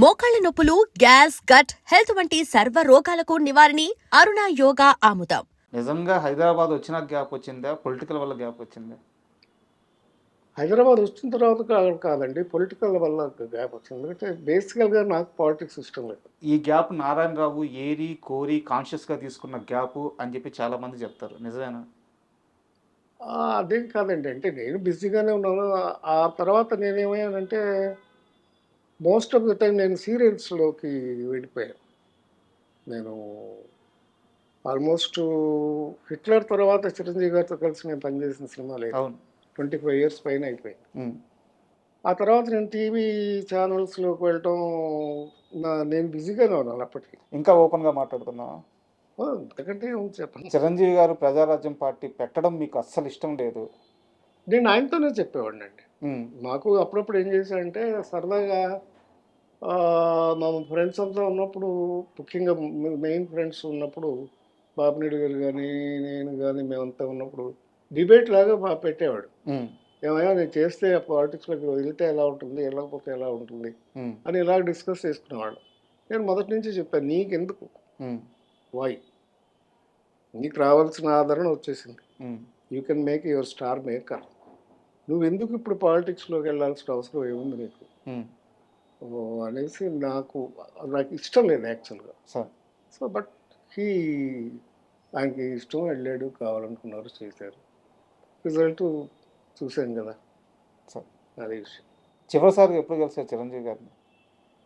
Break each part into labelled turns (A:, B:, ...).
A: మోకాళ్ల నొప్పులు, gas, gut health వంటి సర్వ రోగాలకు నివారణి అరుణ యోగా ఆముదం.
B: నిజంగా హైదరాబాద్ వచ్చిన గ్యాప్ వచ్చిందా? పొలిటికల్ వల్ల గ్యాప్ వచ్చిందా?
C: హైదరాబాద్ వచ్చిన తర్వాత కాదండి, పొలిటికల్ వల్ల గ్యాప్ వచ్చింది. ఎందుకంటే బేసికల్గా నాకు పాలిటిక్స్ ఇష్టం లేదు.
B: ఈ గ్యాప్ నారాయణరావు ఏరి కోరి కాన్షియస్గా తీసుకున్న గ్యాప్ అని చెప్పి చాలామంది చెప్తారు. నిజమేనా?
C: అదేం కాదండి, అంటే నేను బిజీగానే ఉన్నాను. ఆ తర్వాత నేనేమయ్యానంటే మోస్ట్ ఆఫ్ ద టైం నేను సీరియల్స్లోకి వెళ్ళిపోయాను. నేను ఆల్మోస్ట్ హిట్లర్ తర్వాత చిరంజీవి గారితో కలిసి నేను పనిచేసిన సినిమా లేదు.
B: అవును.
C: 25 years పైన అయిపోయింది. ఆ తర్వాత నేను టీవీ ఛానల్స్లోకి వెళ్ళటం నేను బిజీగానే ఉన్నాను అప్పటికి.
B: ఇంకా ఓపెన్గా మాట్లాడుతున్నావా?
C: ఎందుకంటే చెప్పండి.
B: చిరంజీవి గారు ప్రజారాజ్యం పార్టీ పెట్టడం మీకు అస్సలు ఇష్టం లేదు.
C: నేను ఆయనతోనే చెప్పేవాడిని అండి. మాకు అప్పుడప్పుడు ఏం చేశానంటే సరదాగా మా ఫ్రెండ్స్ అంతా ఉన్నప్పుడు, ముఖ్యంగా మెయిన్ ఫ్రెండ్స్ ఉన్నప్పుడు, బాపినేడు గారు కానీ నేను కానీ మేమంతా ఉన్నప్పుడు డిబేట్ లాగా పెట్టేవాడు. ఏమైనా నేను చేస్తే ఆ పాలిటిక్స్లోకి వెళ్తే ఎలా ఉంటుంది, వెళ్ళకపోతే ఎలా ఉంటుంది అని ఇలా డిస్కస్ చేసుకునేవాడు. నేను మొదటి నుంచి చెప్పాను, నీకెందుకు, వై, నీకు రావాల్సిన ఆదరణ వచ్చేసింది, you can make your star maker, నువ్వెందుకు ఇప్పుడు పాలిటిక్స్లోకి వెళ్ళాల్సిన అవసరం ఏముంది నీకు అనేసి నాకు ఇష్టం లేదు యాక్చువల్గా. సో బట్ ఆయనకి ఇష్టం, వెళ్ళాడు, కావాలనుకున్నారు, చేశారు, రిజల్ట్ చూశాను కదా, అదే విషయం.
B: చివరిసారి ఎప్పుడు కలిసారు చిరంజీవి గారిని?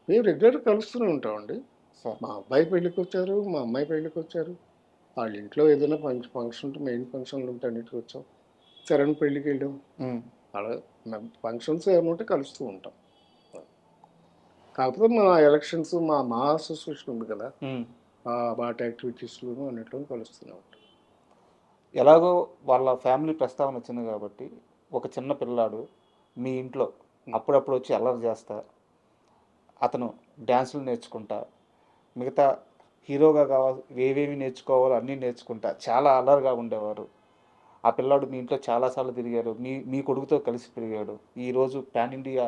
C: మేము రెగ్యులర్గా కలుస్తూనే ఉంటామండి. మా అబ్బాయి పెళ్ళికి వచ్చారు, మా అమ్మాయి పెళ్ళికి వచ్చారు, వాళ్ళ ఇంట్లో ఏదైనా ఫంక్షన్ ఉంటే, మెయిన్ ఫంక్షన్లు ఉంటే అన్నిటికి వచ్చాం. చరణ్ పెళ్ళికి వెళ్ళాం, అలా ఫంక్షన్స్ ఏమైనా ఉంటే కలుస్తూ ఉంటాం. కాకపోతే మా ఎలక్షన్స్, మా అసోసియేషన్ ఉంది కదా, వాటి యాక్టివిటీస్లోనూ అన్నిట్లో కలుస్తూనే ఉంటాం.
B: ఎలాగో వాళ్ళ ఫ్యామిలీ ప్రస్తావన వచ్చింది కాబట్టి, ఒక చిన్న పిల్లాడు మీ ఇంట్లో అప్పుడప్పుడు వచ్చి అల్లరి చేస్తా, అతను డ్యాన్సులు నేర్చుకుంటా, మిగతా హీరోగా ఏవేమి నేర్చుకోవాలో అన్నీ నేర్చుకుంటా చాలా అల్లరిగా ఉండేవారు. ఆ పిల్లాడు మీ ఇంట్లో చాలాసార్లు తిరిగారు, మీ కొడుకుతో కలిసి పెరిగాడు. ఈరోజు పాన్ ఇండియా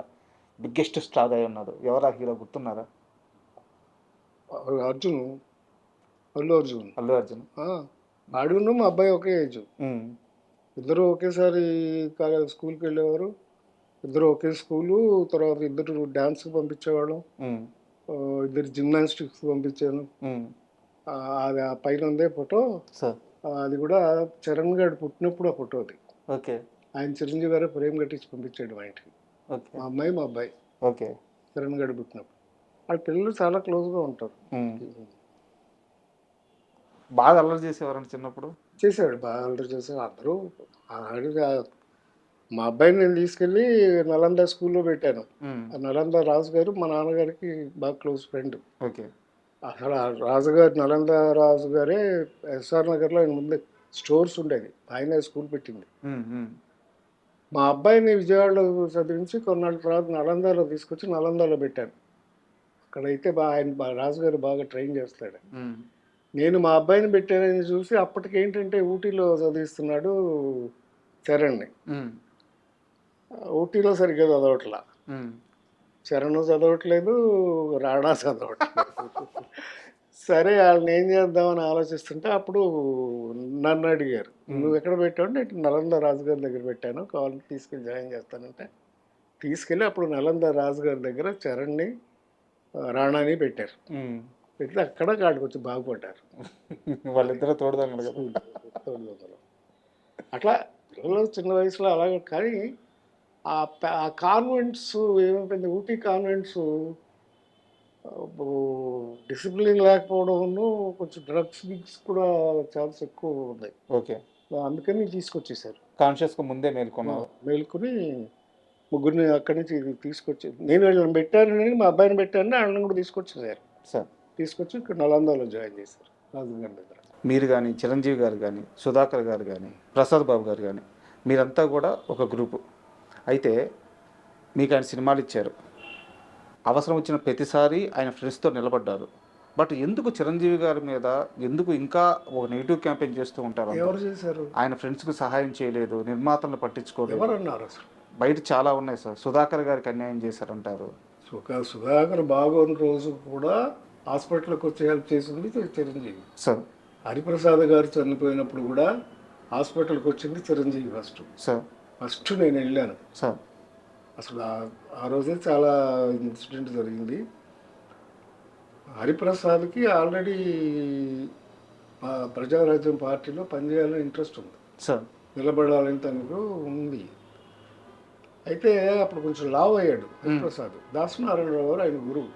B: బిగ్గెస్ట్ స్టార్ అయి ఉన్నాడు. ఎవరా హీరో గుర్తున్నారా?
C: అల్లు అర్జున్. ఆడును మా అబ్బాయి ఒకే ఏజ్, ఇద్దరు ఒకేసారి స్కూల్కి వెళ్ళేవారు, ఇద్దరు ఒకే స్కూలు. తర్వాత ఇద్దరు డ్యాన్స్కి పంపించేవాళ్ళం, ఇద్దరు జిమ్నాస్టిక్స్ పంపించాను. అది ఆ పైన ఉందే ఫోటో, అది కూడా చరణ్ గారు పుట్టినప్పుడు ఆ ఫోటో అది. ఆయన చిరంజీవి గారు ప్రేమ కట్టించి పంపించాడు మా ఇంటికి, మా అమ్మాయి మా అబ్బాయి. చరణ్ గారు పుట్టినప్పుడు వాళ్ళ పిల్లలు చాలా క్లోజ్గా ఉంటారు.
B: బాగా అల్లరి చేసేవారండి చిన్నప్పుడు?
C: చేసేవాడు, బాగా అల్లరి చేసేవాడు. అందరూ మా అబ్బాయిని నేను తీసుకెళ్ళి నలంద స్కూల్లో పెట్టాను. నలంద రాజు గారు మా నాన్నగారికి బాగా క్లోజ్ ఫ్రెండ్. అసలు రాజుగారు, నలంద రాజు గారే ఎస్ఆర్ నగర్లో ఆయన ముందే స్టోర్స్ ఉండేది, ఆయన స్కూల్ పెట్టింది. మా అబ్బాయిని విజయవాడలో చదివించి కొన్నాళ్ళ తర్వాత నలందాలో తీసుకొచ్చి నలందాలో పెట్టాను. అక్కడైతే ఆయన రాజుగారు బాగా ట్రైన్ చేస్తాడు. నేను మా అబ్బాయిని పెట్టానని చూసి అప్పటికేంటంటే ఊటీలో చదివిస్తున్నాడు చరణ్ని. ఊటీలో సరిగ్గా చదవట్లా, చరణ్ చదవట్లేదు, రాణా చదవట్లేదు. సరే వాళ్ళని ఏం చేద్దామని ఆలోచిస్తుంటే అప్పుడు నన్ను అడిగారు, నువ్వు ఎక్కడ పెట్టావు? నేను నలంద రాజుగారి దగ్గర పెట్టాను, కావాలంటే తీసుకెళ్ళి జాయిన్ చేస్తానంటే తీసుకెళ్ళి అప్పుడు నలంద రాజుగారి దగ్గర చరణ్ని, రాణాని పెట్టారు. పెడితే అక్కడ కాడికి వచ్చి బాగుపడ్డారు
B: వాళ్ళిద్దరూ తోడుదొంగలు.
C: అట్లా పిల్లలు చిన్న వయసులో అలాగే. కానీ ఆ కాన్వెంట్స్ ఏమైపోయింది, ఊటీ కాన్వెంట్స్ డిసిప్లిన్ లేకపోవడం, కొంచెం డ్రగ్స్ గిగ్స్ కూడా ఛాన్స్ ఎక్కువ ఉన్నాయి. అందుకని తీసుకొచ్చేసారు.
B: కాన్షియస్గా ముందే
C: మేల్కొని ముగ్గురిని అక్కడి నుంచి తీసుకొచ్చి, నేను వీళ్ళని పెట్టాను, మా అబ్బాయిని పెట్టాను, వాళ్ళని కూడా తీసుకొచ్చేసారు. తీసుకొచ్చి ఇక్కడ నలందాలో జాయిన్ చేశారు రాజుగారి దగ్గర.
B: మీరు కానీ, చిరంజీవి గారు కానీ, సుధాకర్ గారు కానీ, ప్రసాద్ బాబు గారు కానీ, మీరంతా కూడా ఒక గ్రూపు. అయితే మీకు ఆయన సినిమాలు ఇచ్చారు, అవసరం వచ్చిన ప్రతిసారి ఆయన ఫ్రెండ్స్తో నిలబడ్డారు. బట్ ఎందుకు చిరంజీవి గారి మీద ఎందుకు ఇంకా ఒక నెగిటివ్ క్యాంపెయిన్ చేస్తూ ఉంటారు?
C: ఎవరు చేశారు?
B: ఆయన ఫ్రెండ్స్కి సహాయం చేయలేదు, నిర్మాతలను పట్టించుకోలేదు.
C: ఎవరన్నారు? అసలు
B: బయట చాలా ఉన్నాయి సార్. సుధాకర్ గారికి అన్యాయం చేశారంటారు.
C: సుధాకర్ బాగోని రోజు కూడా హాస్పిటల్కి వచ్చి హెల్ప్ చేసింది చిరంజీవి.
B: సార్
C: హరిప్రసాద్ గారు చనిపోయినప్పుడు కూడా హాస్పిటల్కి వచ్చింది చిరంజీవి
B: సార్
C: ఫస్ట్ నేను వెళ్ళాను.
B: సార్
C: అసలు ఆ రోజే చాలా ఇన్సిడెంట్ జరిగింది. హరిప్రసాద్కి ఆల్రెడీ ప్రజారాజ్యం పార్టీలో పనిచేయాలని ఇంట్రెస్ట్ ఉంది,
B: సార్
C: నిలబడాలని తనకు ఉంది. అయితే అప్పుడు కొంచెం లావ్ అయ్యాడు హరిప్రసాద్. దాసనారాయణరావు గారు ఆయన గురువు.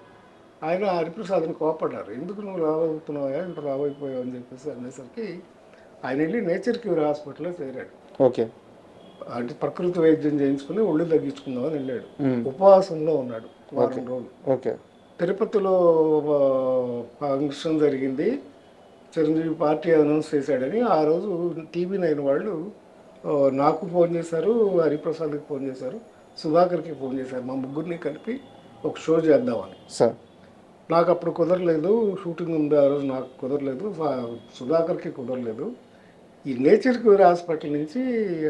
C: ఆయన హరిప్రసాద్ని కోపడ్డారు, ఎందుకు నువ్వు లావ్ అవుతున్నావా, ఇంత లావ్ అయిపోయావు అని చెప్పేసి అనేసరికి ఆయన వెళ్ళి నేచర్ క్యూర్ హాస్పిటల్లో చేరాడు.
B: ఓకే.
C: అంటే ప్రకృతి వైద్యం చేయించుకుని ఒళ్ళు తగ్గించుకుందామని వెళ్ళాడు. ఉపవాసంలో ఉన్నాడు వారం రోజులు.
B: ఓకే.
C: తిరుపతిలో ఫంక్షన్ జరిగింది, చిరంజీవి పార్టీ అనౌన్స్ చేశాడని ఆ రోజు TV9 వాళ్ళు నాకు ఫోన్ చేశారు, హరిప్రసాద్కి ఫోన్ చేశారు, సుధాకర్కి ఫోన్ చేశారు. మా ముగ్గురిని కలిపి ఒక షో చేద్దామని.
B: సార్
C: నాకు అప్పుడు కుదరలేదు, షూటింగ్ ఉంది ఆ రోజు, నాకు కుదరలేదు, సుధాకర్కి కుదరలేదు. ఈ నేచర్ క్యూర్ హాస్పిటల్ నుంచి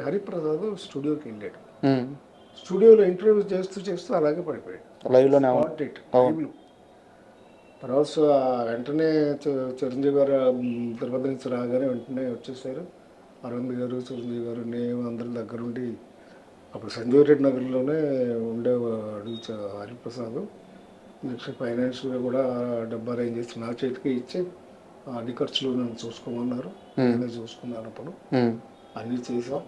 C: హరిప్రసాద్ స్టూడియోకి వెళ్ళాడు. స్టూడియోలో ఇంటర్వ్యూ చేస్తూ అలాగే పడిపోయాడు
B: లైవ్లోనే.
C: తర్వాత వెంటనే చిరంజీవి గారు తిరుపతి నుంచి రాగానే వెంటనే వచ్చేసారు. అరవింద్ గారు, చిరంజీవి గారు, నేను అందరి దగ్గరుండి, అప్పుడు సంజీవ్ రెడ్డి నగర్లోనే ఉండేవాడు హరిప్రసాద్. నెక్స్ట్ ఫైనాన్షియల్గా కూడా డబ్బు అరేంజ్ చేసి నా చేతికి ఇచ్చి అన్ని ఖర్చులు నన్ను చూసుకోమన్నారు. నేనే చూసుకున్నాను. అప్పుడు అన్నీ చేసాం.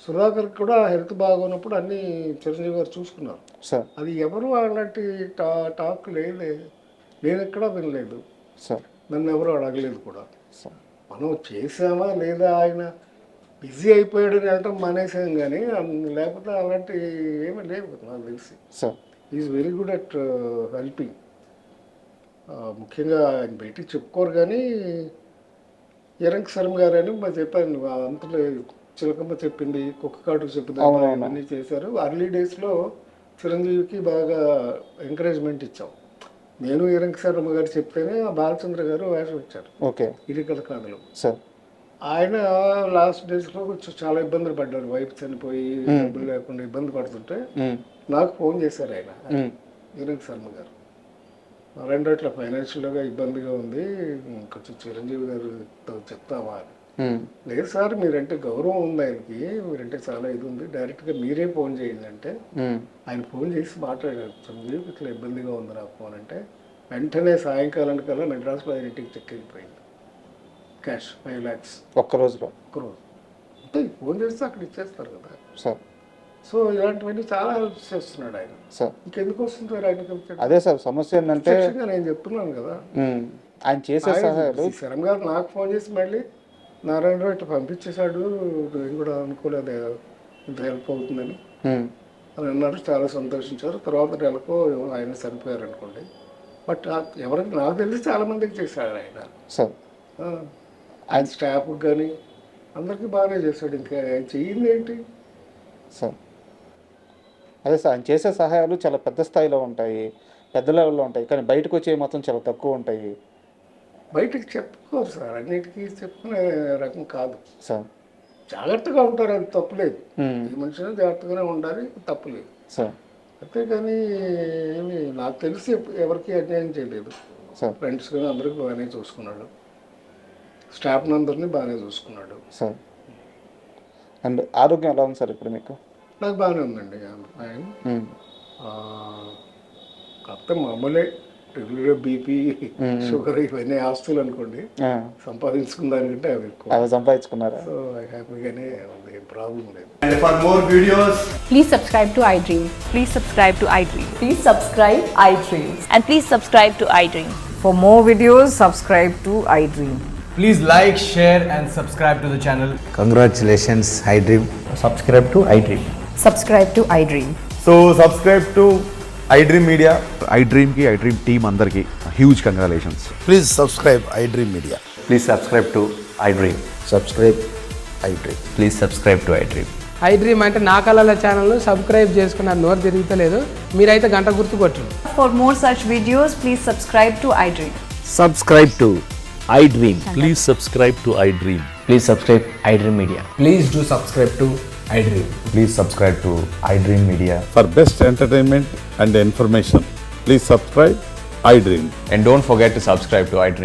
C: సుధాకర్ కూడా హెల్త్ బాగున్నప్పుడు అన్నీ చిరంజీవి గారు చూసుకున్నారు. అది ఎవరు అలాంటి టాక్ లేదు, నేను ఎక్కడా వినలేదు, నన్ను ఎవరు అడగలేదు కూడా. మనం చేసామా లేదా, ఆయన బిజీ అయిపోయాడని వెళ్ళటం మానేసాం, కానీ లేకపోతే అలాంటి ఏమీ లేవు నాకు తెలిసి. Is very good at helping. ముఖ్యంగా ఆయన బయటికి చెప్పుకోరు, కానీ ఎరంక్ శర్మ గారు అని చెప్పాను, అంతలో చిలకమ్మ చెప్పింది, కుక్క కాటుకు చెప్పింది, అన్నీ చేశారు. అర్లీ డేస్లో చిరంజీవికి బాగా ఎంకరేజ్మెంట్ ఇచ్చాం. నేను ఎరంక్ శర్మ గారు చెప్తేనే బాలచంద్ర గారు వేషం ఇచ్చారు ఇరికల కాడలో. ఆయన లాస్ట్ డేస్లో కొంచెం చాలా ఇబ్బందులు పడ్డారు, వైఫ్ చనిపోయి డబ్బులు లేకుండా ఇబ్బంది పడుతుంటే నాకు ఫోన్ చేశారు ఆయన, ఎరంక్ శర్మ గారు. నారాయణ ఇట్లా ఫైనాన్షియల్గా ఇబ్బందిగా ఉంది, కొంచెం చిరంజీవి గారు చెప్తావా అని. లేదు సార్, మీరంటే గౌరవం ఉంది ఆయనకి, మీరంటే చాలా ఇది ఉంది, డైరెక్ట్గా మీరే ఫోన్ చేయండి అంటే ఆయన ఫోన్ చేసి మాట్లాడారు. చిరంజీవికి ఇట్లా ఇబ్బందిగా ఉంది నాకు ఫోన్ అంటే, వెంటనే సాయంకాలానికల్లా మెడ్రాస్లో ఆయన ఇంటికి చెక్ అయిపోయింది, క్యాష్ 5 lakhs
B: ఒక్కరోజు.
C: అంటే ఫోన్ చేస్తే అక్కడ ఇచ్చేస్తారు కదా. సో ఇలాంటివన్నీ చాలా హెల్ప్ చేస్తున్నాడు ఆయన. ఇంకెందుకు వస్తుంది ఆయన?
B: అదే సార్ సమస్య ఏంటంటే
C: నేను చెప్తున్నాను కదా,
B: ఆయన చేసే
C: శరం గారు నాకు ఫోన్ చేసి మళ్ళీ నారాయణరావు ఇట్లా పంపించేశాడు, నేను కూడా అనుకోలేదు ఇంత హెల్ప్ అవుతుందని అని అన్నారు. చాలా సంతోషించారు. తర్వాత నెలకు ఆయన చనిపోయారు అనుకోండి. బట్ ఎవరికి నాకు తెలిసి చాలా మందికి చేశాడు ఆయన. ఆయన స్టాఫ్కి కానీ అందరికీ బాగానే చేశాడు. ఇంకా ఆయన చెయ్యింది ఏంటి
B: సార్? అదే సార్, ఆయన చేసే సహాయాలు చాలా పెద్ద స్థాయిలో ఉంటాయి, పెద్ద లెవెల్లో ఉంటాయి, కానీ బయటకు వచ్చే మాత్రం చాలా తక్కువ ఉంటాయి.
C: బయటకు చెప్పుకోరు సార్, అన్నిటికీ చెప్పుకునే రకం కాదు
B: సార్.
C: జాగ్రత్తగా ఉంటారు, అది తప్పులేదు. ఈ మనిషిని జాగ్రత్తగానే ఉండాలి, తప్పులేదు
B: సార్.
C: అంతేకాని ఏమి నాకు తెలిసి ఎవరికి అన్యాయం చేయలేదు. ఫ్రెండ్స్ కానీ అందరికీ బాగానే చూసుకున్నాడు, స్టాఫ్ని అందరినీ బాగానే చూసుకున్నాడు
B: సార్. అండ్ ఆరోగ్యం ఎలా ఉంది సార్ ఇప్పుడు మీకు?
C: నాకు బాగానే ఉందండి. కాకపోతే మామూలే, రెగ్యులర్ బీపీ, షుగర్ ఇవన్నీ ఆస్తులు అనుకోండి, సంపాదించుకున్న దానికంటే అవి ఎక్కువ
B: సంపాదించుకున్నారు.
C: సో హ్యాపీగానే ఉంది, ఏం ప్రాబ్లం లేదు.
D: And for more videos,
E: please subscribe to iDream.
F: Please subscribe to iDream.
E: Please subscribe iDream.
F: And please subscribe to iDream.
E: For more videos, subscribe to iDream.
D: please like, share and subscribe to the channel.
G: Congratulations, iDream.
H: Subscribe to iDream.
E: Subscribe to iDream.
H: So subscribe to iDream Media.
I: iDream ki iDream team andarki huge congratulations.
G: Please subscribe iDream Media.
H: Please subscribe to iDream.
G: Subscribe iDream.
H: Please subscribe to iDream.
J: iDream అంటే నా కళల ఛానల్ను subscribe చేసుకున్న నోరు తిరుగుతలేదు, మీరైతే గంట గుర్తు కొట్టండి.
F: For more such videos, please subscribe to iDream.
H: Subscribe to iDream.
I: Please subscribe to iDream.
H: Please subscribe iDream Media.
D: Please do subscribe to iDream.
H: Please subscribe to iDream Media.
K: For best entertainment and information, please subscribe iDream.
H: And don't forget to subscribe to iDream.